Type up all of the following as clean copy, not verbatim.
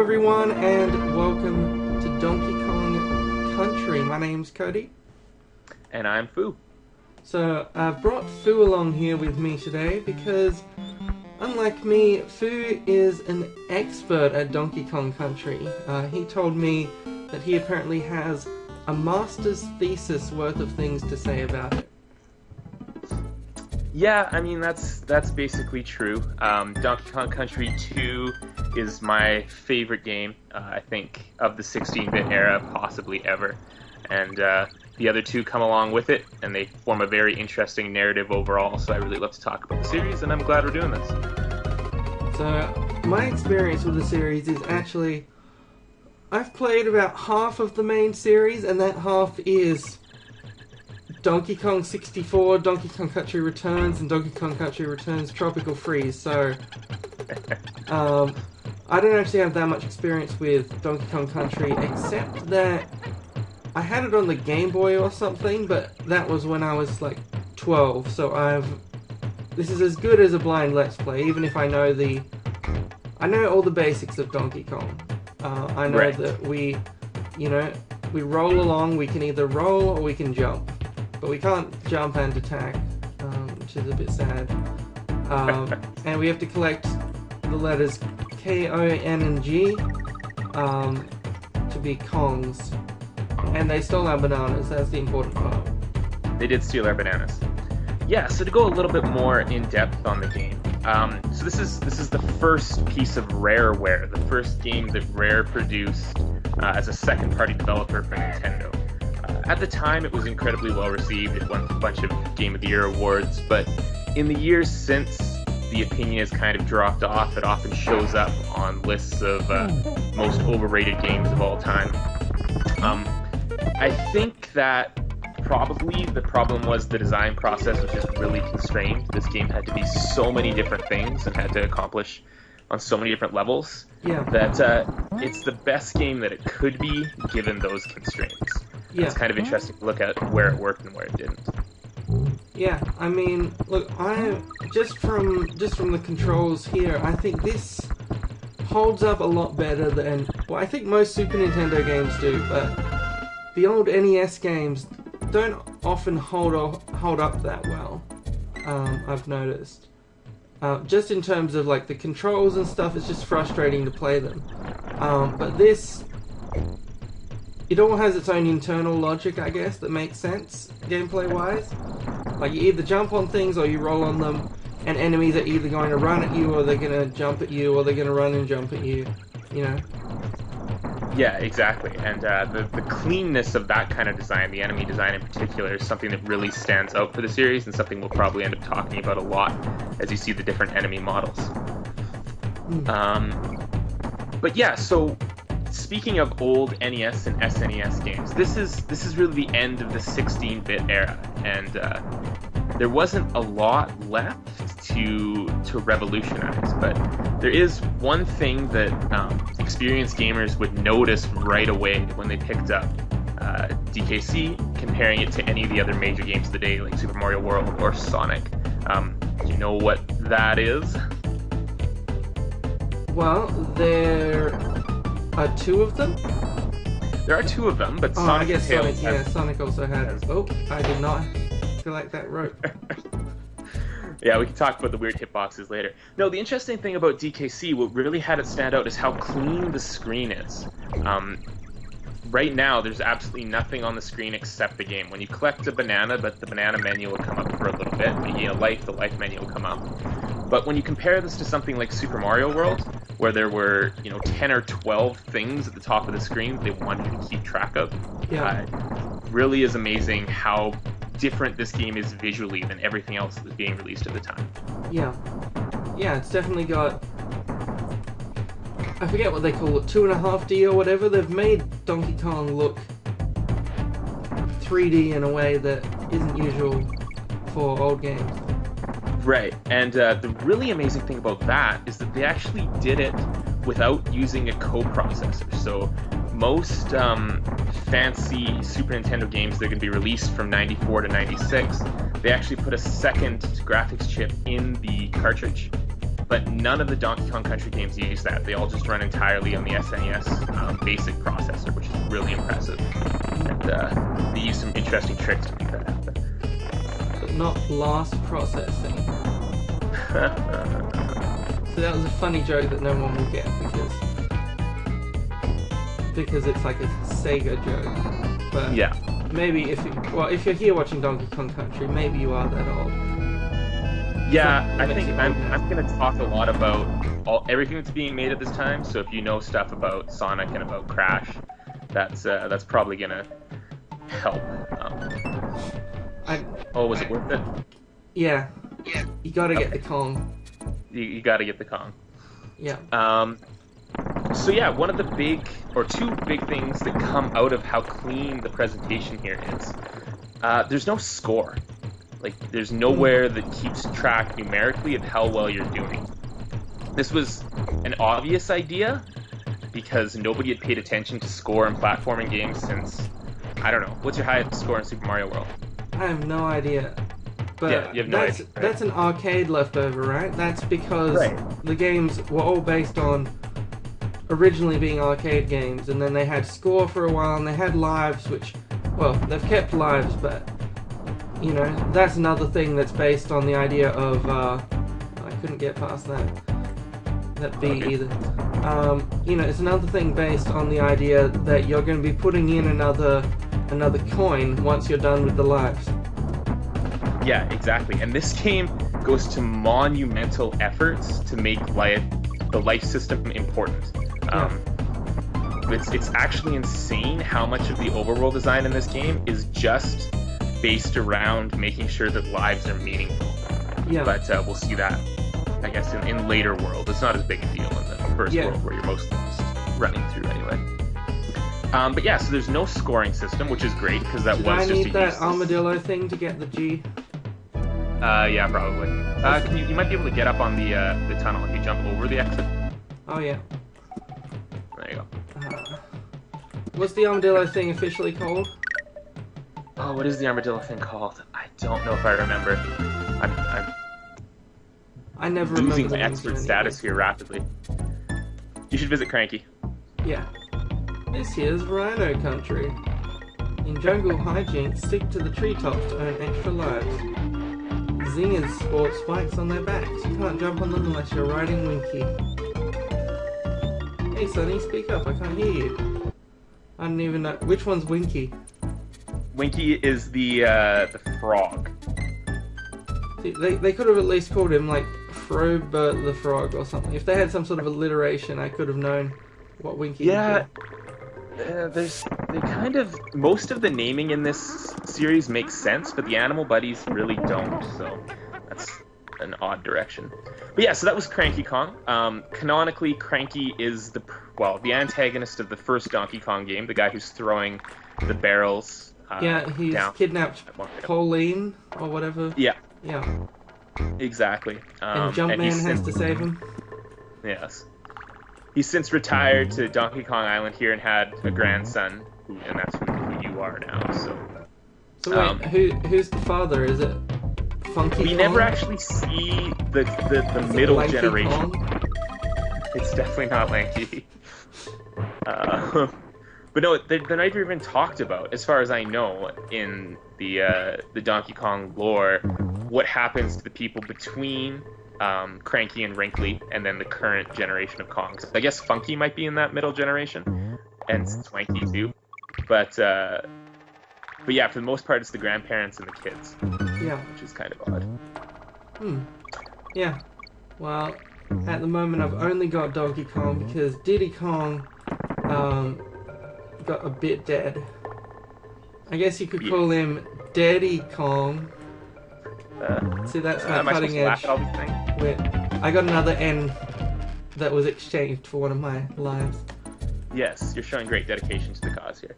everyone, and welcome to Donkey Kong Country. My name's Cody. And I'm Fu. So, I've brought Fu along here with me today because, unlike me, Fu is an expert at Donkey Kong Country. He told me that he apparently has a master's thesis worth of things to say about it. Yeah, I mean, that's basically true. Donkey Kong Country 2 is my favorite game, I think, of the 16-bit era, possibly ever. And the other two come along with it, and they form a very interesting narrative overall, so I really love to talk about the series, and I'm glad we're doing this. So, my experience with the series is actually, I've played about half of the main series, and that half is Donkey Kong 64, Donkey Kong Country Returns, and Donkey Kong Country Returns Tropical Freeze, so I don't actually have that much experience with Donkey Kong Country, except that I had it on the Game Boy or something, but that was when I was like 12, so this is as good as a blind Let's Play, even if I know all the basics of Donkey Kong. I know that we roll along, we can either roll or we can jump. But we can't jump and attack, which is a bit sad. And we have to collect the letters K, O, N, and G to be Kongs. And they stole our bananas, that's the important part. They did steal our bananas. Yeah, so to go a little bit more in depth on the game. So this is the first piece of Rareware, the first game that Rare produced as a second-party developer for Nintendo. At the time, it was incredibly well received. It won a bunch of Game of the Year awards, but in the years since, the opinion has kind of dropped off. It often shows up on lists of most overrated games of all time. I think that probably the problem was the design process was just really constrained. This game had to be so many different things and had to accomplish on so many different levels that it's the best game that it could be given those constraints. Yeah. It's kind of interesting to look at where it worked and where it didn't. Yeah, I mean, look, just from the controls here, I think this holds up a lot better than, well, I think most Super Nintendo games do, but the old NES games don't often hold up that well, I've noticed. Just in terms of, like, the controls and stuff, it's just frustrating to play them. But this, it all has its own internal logic, I guess, that makes sense, gameplay-wise. Like, you either jump on things or you roll on them, and enemies are either going to run at you, or they're going to jump at you, or they're going to run and jump at you, you know? Yeah, exactly. And the cleanness of that kind of design, the enemy design in particular, is something that really stands out for the series, and something we'll probably end up talking about a lot as you see the different enemy models. But yeah, so speaking of old NES and SNES games, this is really the end of the 16-bit era, and there wasn't a lot left to revolutionize. But there is one thing that experienced gamers would notice right away when they picked up DKC, comparing it to any of the other major games of the day, like Super Mario World or Sonic. Do you know what that is? Well, there are two of them? There are two of them, but Sonic, I guess Sonic also has. Oh, I did not feel like that rope. Yeah, we can talk about the weird hitboxes later. No, the interesting thing about DKC, what really had it stand out is how clean the screen is. Right now, there's absolutely nothing on the screen except the game. When you collect a banana, but the banana menu will come up for a little bit. When you gain a life, the life menu will come up. But when you compare this to something like Super Mario World, where there were, 10 or 12 things at the top of the screen that they wanted you to keep track of, really is amazing how different this game is visually than everything else that was being released at the time. Yeah, it's definitely got, I forget what they call it, 2.5D or whatever. They've made Donkey Kong look 3D in a way that isn't usual for old games. Right, and the really amazing thing about that is that they actually did it without using a coprocessor. So most fancy Super Nintendo games that are going to be released from 94 to 96, they actually put a second graphics chip in the cartridge. but none of the Donkey Kong Country games use that. They all just run entirely on the SNES basic processor, which is really impressive. And they use some interesting tricks to make that happen. But not blast processing. So that was a funny joke that no one will get because it's like a Sega joke. But yeah. Maybe if you're here watching Donkey Kong Country, maybe you are that old. Yeah, I think I'm going to talk a lot about everything that's being made at this time. So if you know stuff about Sonic and about Crash, that's probably going to help. Was it worth it? Yeah. You got to get the Kong. You got to get the Kong. Yeah. So yeah, one of the two big things that come out of how clean the presentation here is, there's no score. Like, there's nowhere that keeps track numerically of how well you're doing. This was an obvious idea because nobody had paid attention to score in platforming games since, I don't know, what's your highest score in Super Mario World? I have no idea. But yeah, you have no idea, right? That's an arcade leftover, right? That's because the games were all based on originally being arcade games, and then they had score for a while, and they had lives, which, well, they've kept lives, but, you know, that's another thing that's based on the idea of, I couldn't get past that B either. You know, it's another thing based on the idea that you're going to be putting in another coin once you're done with the lives. Yeah, exactly. And this game goes to monumental efforts to make the life system important. It's actually insane how much of the overworld design in this game is just based around making sure that lives are meaningful. Yeah. But we'll see that, I guess, in later world. It's not as big a deal in the first world where you're mostly just running through anyway. But yeah, so there's no scoring system, which is great because that was just a Did I need that useless... armadillo thing to get the G? Yeah, probably. You might be able to get up on the tunnel if you jump over the exit. Oh yeah. There you go. What's the armadillo thing officially called? Oh, what is the armadillo thing called? I don't know if I remember. I never losing remember my expert status here rapidly. You should visit Cranky. Yeah. This here's Rhino Country. In jungle hijinks, stick to the treetops to earn extra lives. Zingers sport spikes on their backs. You can't jump on them unless you're riding Winky. Hey Sonny, speak up, I can't hear you. I don't even know. Which one's Winky? Winky is the frog. See, they could have at least called him like Frobert the Frog or something. If they had some sort of alliteration, I could have known what Winky Yeah. They kind of... Most of the naming in this series makes sense, but the animal buddies really don't, so that's an odd direction. But yeah, so that was Cranky Kong. Canonically, Cranky is the antagonist of the first Donkey Kong game, the guy who's throwing the barrels he's down. Kidnapped Pauline, or whatever. Yeah. Yeah. Exactly. And Jumpman has to save him. Yes. He's since retired to Donkey Kong Island here and had a grandson, and that's who you are now. So wait, who's the father? Is it Funky We Kong? never actually see the middle generation. Kong? It's definitely not Lanky. But no, they're not even talked about, as far as I know, in the Donkey Kong lore. What happens to the people between Cranky and Wrinkly, and then the current generation of Kongs? I guess Funky might be in that middle generation, and Swanky too. But yeah, for the most part, it's the grandparents and the kids. Yeah, which is kind of odd. Yeah. Well, at the moment, I've only got Donkey Kong because Diddy Kong got a bit dead. I guess you could call him Daddy Kong. See, that's my cutting edge. I got another N that was exchanged for one of my lives. Yes, you're showing great dedication to the cause here.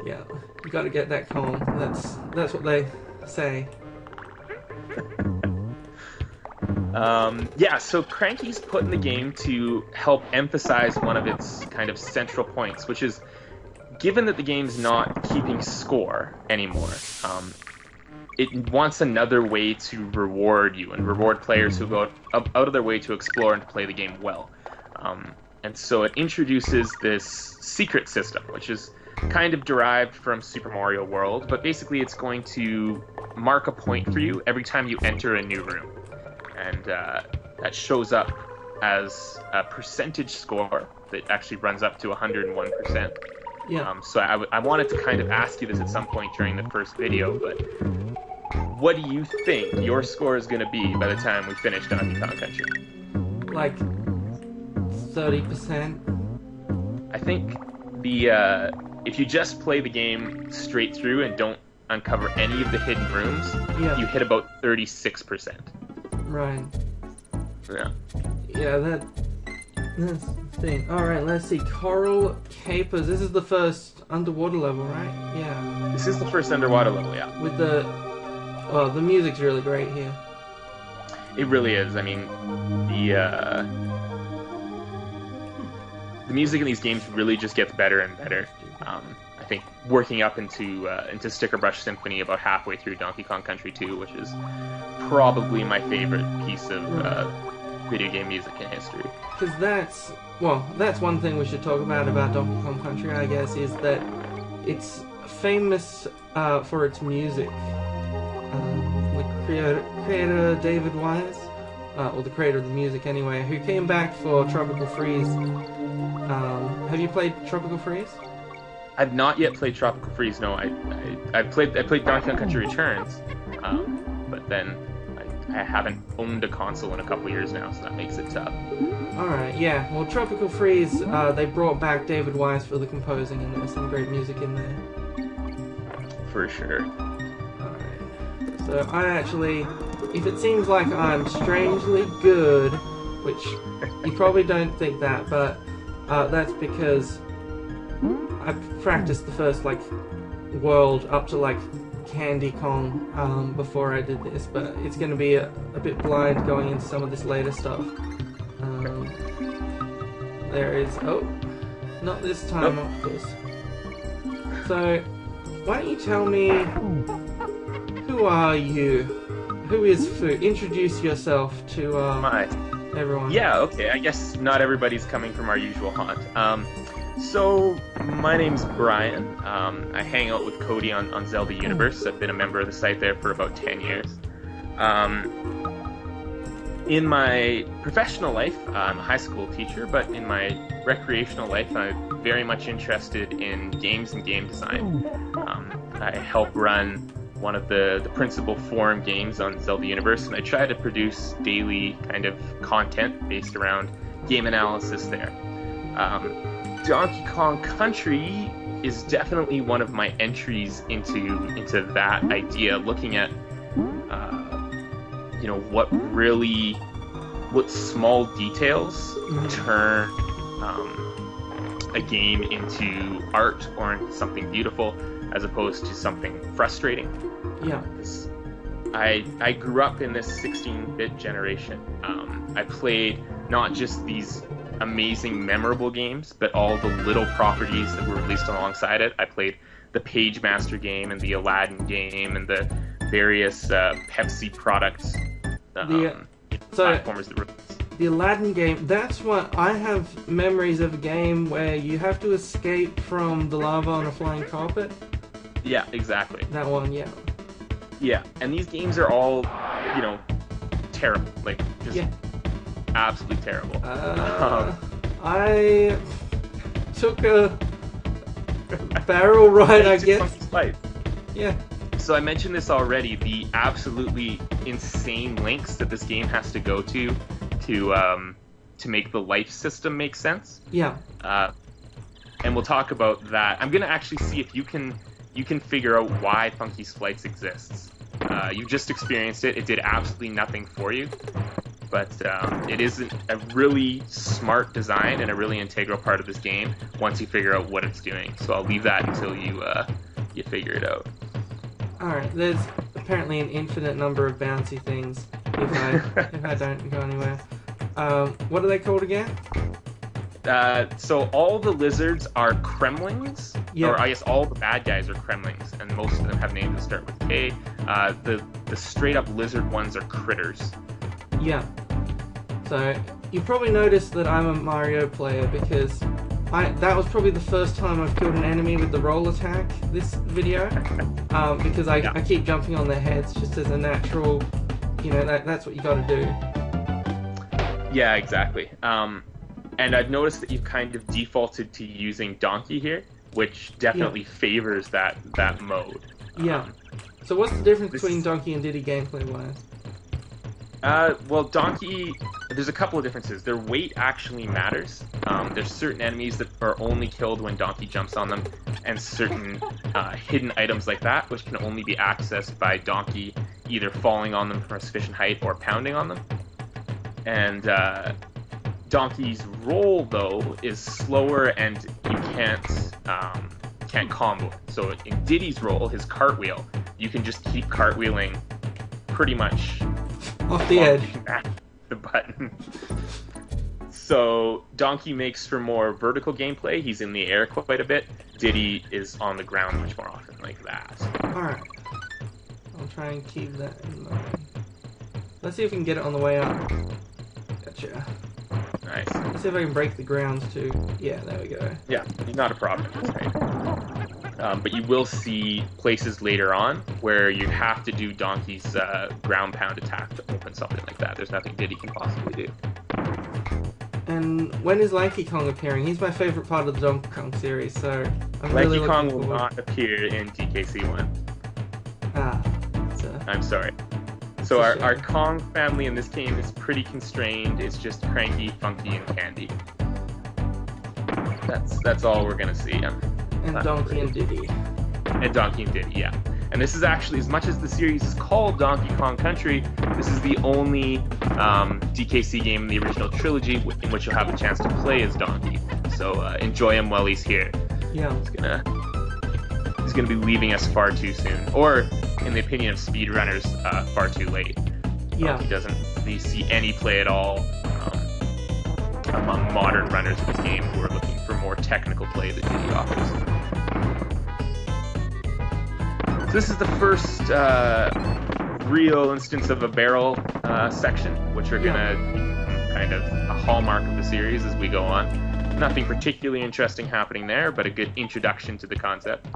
Yeah, you got to get that Kong. That's what they say. Yeah, so Cranky's put in the game to help emphasize one of its kind of central points, which is, given that the game's not keeping score anymore, it wants another way to reward you and reward players who go out of their way to explore and to play the game well. And so it introduces this secret system, which is kind of derived from Super Mario World, but basically it's going to mark a point for you every time you enter a new room. And that shows up as a percentage score that actually runs up to 101%. Yeah. So I wanted to kind of ask you this at some point during the first video, but what do you think your score is going to be by the time we finish Donkey Kong Country? Like 30%. I think if you just play the game straight through and don't uncover any of the hidden rooms, you hit about 36%. Right. Yeah. Yeah, that's the thing. Alright, let's see. Coral Capers. This is the first underwater level, right? Yeah. This is the first underwater level, yeah. With the music's really great here. It really is. I mean, the music in these games really just gets better and better. I think working up into Sticker Brush Symphony about halfway through Donkey Kong Country 2, which is probably my favorite piece of video game music in history. Because that's one thing we should talk about Donkey Kong Country, I guess, is that it's famous for its music. The creator David Wise, or the creator of the music anyway, who came back for Tropical Freeze. Have you played Tropical Freeze? I've not yet played Tropical Freeze. No, I played Donkey Kong Country Returns, but then I haven't owned a console in a couple years now, so that makes it tough. Alright, yeah. Well, Tropical Freeze, they brought back David Wise for the composing, and there's some great music in there. For sure. Alright. So I actually, if it seems like I'm strangely good, which you probably don't think that, but that's because I practiced the first world up to Candy Kong before I did this, but it's going to be a bit blind going into some of this later stuff. There is not this time, of course. So why don't you tell me, who are you? Who is Fu? Introduce yourself to everyone. Yeah, okay. I guess not everybody's coming from our usual haunt. So, my name's Brian. I hang out with Cody on Zelda Universe. I've been a member of the site there for about 10 years. In my professional life, I'm a high school teacher, but in my recreational life, I'm very much interested in games and game design. I help run one of the principal forum games on Zelda Universe, and I try to produce daily kind of content based around game analysis there. Donkey Kong Country is definitely one of my entries into that idea, looking at what small details turn a game into art or into something beautiful as opposed to something frustrating. Yeah. I grew up in this 16-bit generation. I played not just these amazing, memorable games, but all the little properties that were released alongside it. I played the Page Master game and the Aladdin game and the various Pepsi products platformers that were released. The Aladdin game, that's what I have memories of, a game where you have to escape from the lava on a flying carpet. Yeah, exactly. That one, yeah. Yeah, and these games are all, terrible. Absolutely terrible. I took a barrel ride, I guess. Yeah. So I mentioned this already, the absolutely insane lengths that this game has to go to make the life system make sense. Yeah. And we'll talk about that. I'm gonna actually see if you can figure out why Funky's Flights exists. You just experienced it. It did absolutely nothing for you. But it is a really smart design and a really integral part of this game once you figure out what it's doing. So I'll leave that until you figure it out. Alright, there's apparently an infinite number of bouncy things if I don't go anywhere. What are they called again? So all the lizards are Kremlings, yeah. Or I guess all the bad guys are Kremlings, and most of them have names that start with K. The straight up lizard ones are critters. Yeah. So you probably noticed that I'm a Mario player because that was probably the first time I've killed an enemy with the roll attack this video. Because I keep jumping on their heads just as a natural, that's what you got to do. Yeah, exactly. And I've noticed that you've kind of defaulted to using Donkey here, which definitely favors that mode. Yeah. So what's the difference between Donkey and Diddy gameplay-wise? Well, Donkey, there's a couple of differences. Their weight actually matters. There's certain enemies that are only killed when Donkey jumps on them, and certain hidden items like that, which can only be accessed by Donkey either falling on them from a sufficient height or pounding on them. And Donkey's roll, though, is slower, and you can't combo it. So in Diddy's roll, his cartwheel, you can just keep cartwheeling pretty much off the edge. The button. So Donkey makes for more vertical gameplay. He's in the air quite a bit. Diddy is on the ground much more often, like that. Alright. I'll try and keep that in mind. Let's see if we can get it on the way up. Gotcha. Nice. Let's see if I can break the grounds too. Yeah, there we go. Yeah, not a problem. But you will see places later on where you have to do Donkey's ground pound attack to open something like that. There's nothing Diddy can possibly do. And when is Lanky Kong appearing? He's my favorite part of the Donkey Kong series, so I'm really looking forward. Lanky Kong will not appear in DKC1. Ah. I'm sorry. So our Kong family in this game is pretty constrained. It's just Cranky, Funky, and Candy. That's all we're gonna see. And Donkey and Diddy. And Donkey and Diddy, yeah. And this is actually, as much as the series is called Donkey Kong Country, this is the only DKC game in the original trilogy in which you'll have a chance to play as Donkey. So enjoy him while he's here. Yeah. He's gonna be leaving us far too soon, or in the opinion of speedrunners, far too late. Yeah. He doesn't really see any play at all among modern runners of this game who are looking for more technical play that Diddy offers. So this is the first real instance of a barrel section, which are gonna kind of a hallmark of the series as we go on. Nothing particularly interesting happening there, but a good introduction to the concept.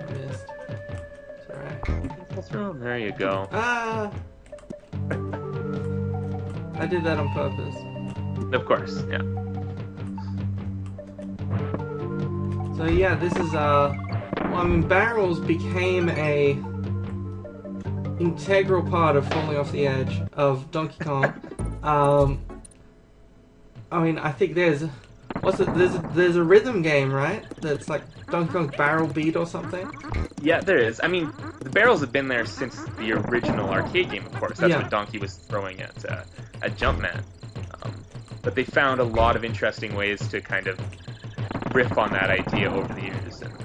Missed. It's alright. There you go. I did that on purpose. Of course, yeah. So yeah, this is barrels became a integral part of falling off the edge of Donkey Kong. I think there's a rhythm game, right? That's like Donkey Kong Barrel Beat or something. Yeah, there is. I mean, the barrels have been there since the original arcade game, of course. That's what Donkey was throwing at Jumpman. But they found a lot of interesting ways to kind of riff on that idea over the years, and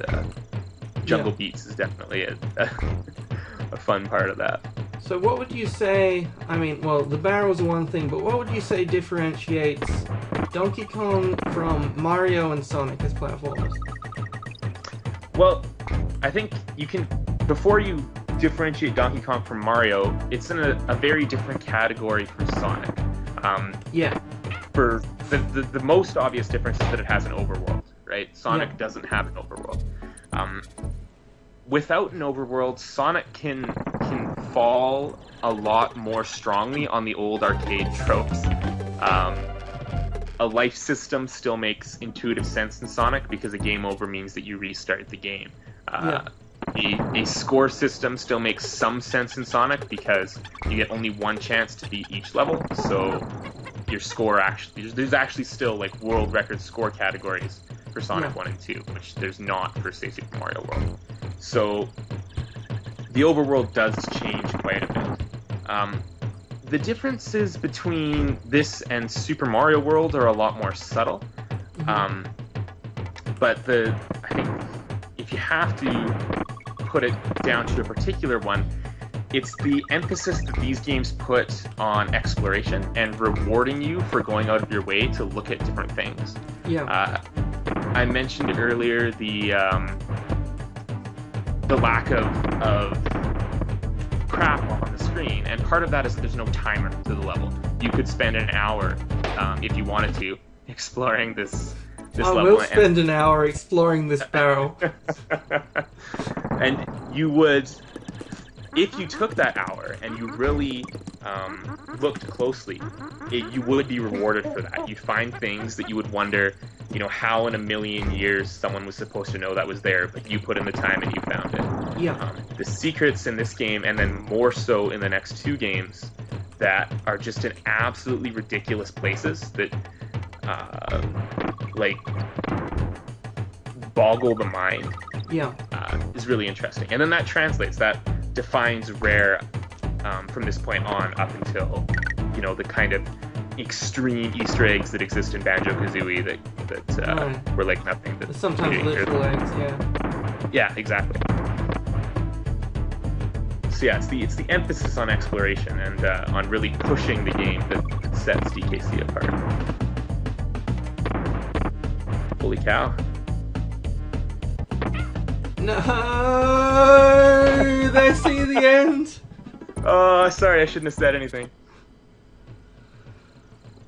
Jungle Beats is definitely a fun part of that. So what would you say, the barrels are one thing, but what would you say differentiates Donkey Kong from Mario and Sonic as platformers? Well, I think you can, before you differentiate Donkey Kong from Mario, it's in a very different category from Sonic. For the most obvious difference is that it has an overworld, right? Sonic doesn't have an overworld. Without an overworld, Sonic can fall a lot more strongly on the old arcade tropes. A life system still makes intuitive sense in Sonic because a game over means that you restart the game. A score system still makes some sense in Sonic because you get only one chance to beat each level, so your score there's actually still like world record score categories for Sonic 1 and 2, which there's not for, say, Super Mario World. So the overworld does change quite a bit. The differences between this and Super Mario World are a lot more subtle. But I think if you have to put it down to a particular one, it's the emphasis that these games put on exploration and rewarding you for going out of your way to look at different things. I mentioned earlier the lack of crap on the screen, and part of that is that there's no timer to the level. You could spend an hour, if you wanted to, exploring this level. I will spend an hour exploring this barrel. And you would, if you took that hour and you really looked closely, you would be rewarded for that. You'd find things that you would wonder, how in a million years someone was supposed to know that was there, but you put in the time and you found it. Yeah. The secrets in this game, and then more so in the next two games, that are just in absolutely ridiculous places that, boggle the mind. Yeah. Is really interesting. And then that defines Rare from this point on up until, the kind of extreme Easter eggs that exist in Banjo-Kazooie that were like nothing. That sometimes literal eggs, yeah. Yeah, exactly. So yeah, it's the emphasis on exploration and on really pushing the game that sets DKC apart. Holy cow. No, they see the end. Oh, sorry, I shouldn't have said anything.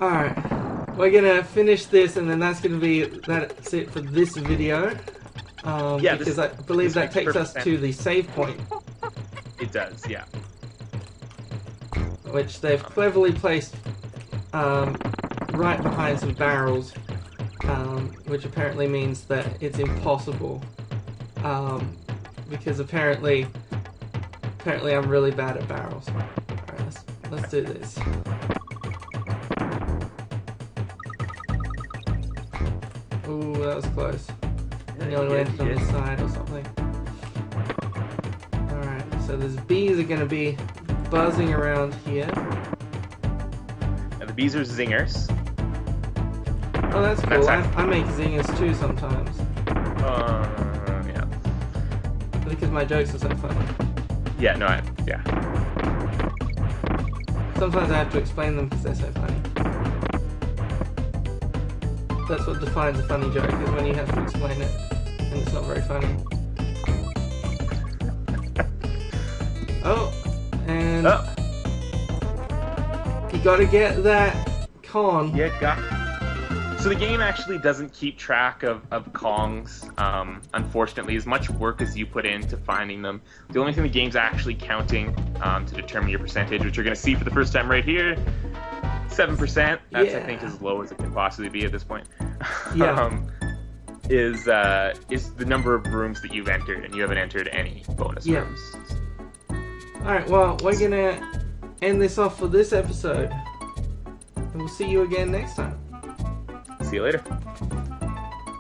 Alright, we're gonna finish this, and then that's it for this video. Because I believe that takes us to the save point. It does, yeah. Which they've cleverly placed right behind some barrels, which apparently means that it's impossible. Because apparently I'm really bad at barrels. Alright, let's do this. Ooh, that was close. Nearly landed on this side or something. Alright, so these bees are going to be buzzing around here. Now the bees are zingers. Oh, that's cool. I make zingers too sometimes. Yeah. Because my jokes are so funny. Yeah, no, Sometimes I have to explain them because they're so funny. That's what defines a funny joke, is when you have to explain it and it's not very funny. Oh, and you gotta get that con. So the game actually doesn't keep track of Kongs, unfortunately, as much work as you put into finding them. The only thing the game's actually counting to determine your percentage, which you're going to see for the first time right here, 7%. That's, I think, as low as it can possibly be at this point. Yeah. Is the number of rooms that you've entered, and you haven't entered any bonus rooms. Alright, well, we're going to end this off for this episode. And we'll see you again next time. See you later.